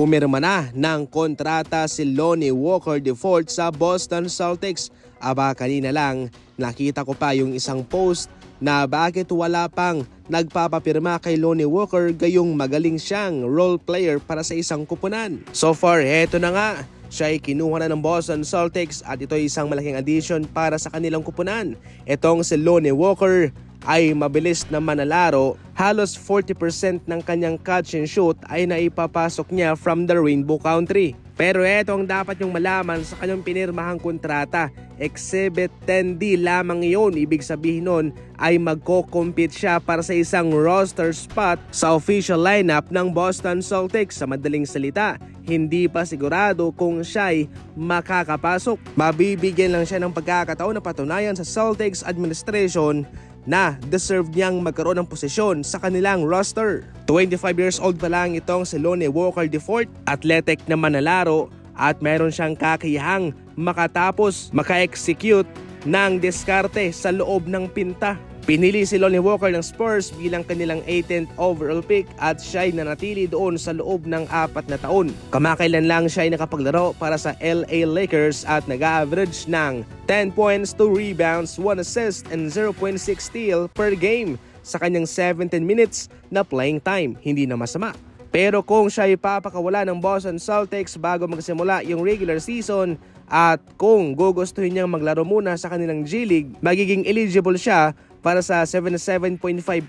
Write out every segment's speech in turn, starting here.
Pumirma na ng kontrata si Lonnie Walker IV sa Boston Celtics. Aba, kanina lang nakita ko pa yung isang post na bakit wala pang nagpapapirma kay Lonnie Walker gayong magaling siyang role player para sa isang kupunan. So far, eto na nga. Siya ay kinuha na ng Boston Celtics at ito ay isang malaking addition para sa kanilang kupunan. Itong si Lonnie Walker ay mabilis na manlalaro. Halos 40% ng kanyang catch and shoot ay naipapasok niya from the Rainbow Country. Pero ito ang dapat nyong malaman sa kanyang pinirmahang kontrata. Exhibit 10D lamang iyon. Ibig sabihin nun ay magko-compete siya para sa isang roster spot sa official lineup ng Boston Celtics. Sa madaling salita, hindi pa sigurado kung siya'y makakapasok. Mabibigyan lang siya ng pagkakataon na patunayan sa Celtics administration na deserve niyang magkaroon ng posisyon sa kanilang roster. 25 years old pa lang itong si Lonnie Walker IV, athletic na manlalaro at meron siyang kakayahang maka-execute ng diskarte sa loob ng pinta. Pinili si Lonnie Walker ng Spurs bilang kanilang 18th overall pick at siya'y nanatili doon sa loob ng 4 na taon. Kamakailan lang siya'y nakapaglaro para sa LA Lakers at nag-average ng 10 points, 2 rebounds, 1 assist and 0.6 steal per game sa kanyang 17 minutes na playing time. Hindi na masama. Pero kung siya'y papakawala ng Boston Celtics bago magsimula yung regular season at kung gugustuhin niyang maglaro muna sa kanilang G League, magiging eligible siya para sa $77,500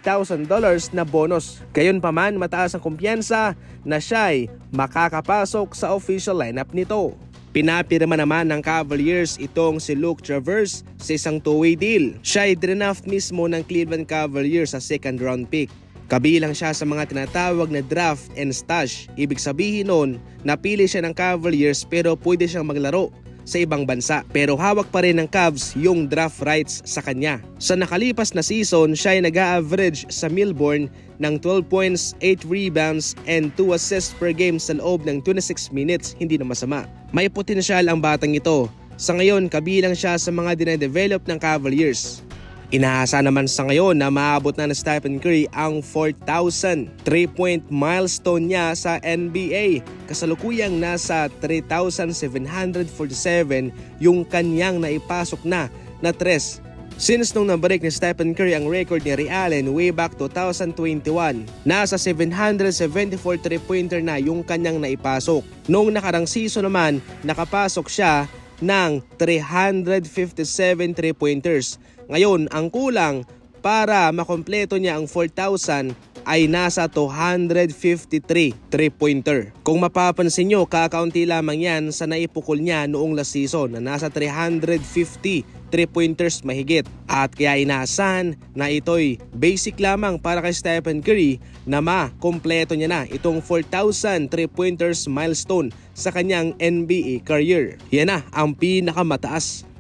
na bonus. Gayunpaman, mataas ang kumpiyansa na siya'y makakapasok sa official lineup nito. Pinapirma naman ng Cavaliers itong si Luke Travers sa isang two-way deal. Siya'y draft mismo ng Cleveland Cavaliers sa second round pick. Kabilang siya sa mga tinatawag na draft and stash. Ibig sabihin nun, napili siya ng Cavaliers pero pwede siyang maglaro sa ibang bansa. Pero hawak pa rin ng Cavs yung draft rights sa kanya. Sa nakalipas na season, siya ay nag-a-average sa Melbourne ng 12 points, 8 rebounds, and 2 assists per game sa loob ng 26 minutes. Hindi na masama. May potensyal ang batang ito. Sa ngayon, kabilang siya sa mga dinedevelop ng Cavaliers. Inaasa naman sa ngayon na maabot na Stephen Curry ang 4,000 3-point milestone niya sa NBA. Kasalukuyang nasa 3,747 yung kanyang naipasok na tres. Since nung nabalik ni Stephen Curry ang record ni Ray Allen way back 2021, nasa 774 3-pointer na yung kanyang naipasok. Noong nakarang season naman, nakapasok siya ng 357 3-pointers. Ngayon, ang kulang para makompleto niya ang 4,000 ay nasa 253 3-pointer. Kung mapapansin nyo, kakaunti lamang yan sa naipukol niya noong last season na nasa 350 3-pointers mahigit. At kaya inaasahan na ito'y basic lamang para kay Stephen Curry na makompleto niya na itong 4,000 3-pointers milestone sa kanyang NBA career. Yan na ang pinakamataas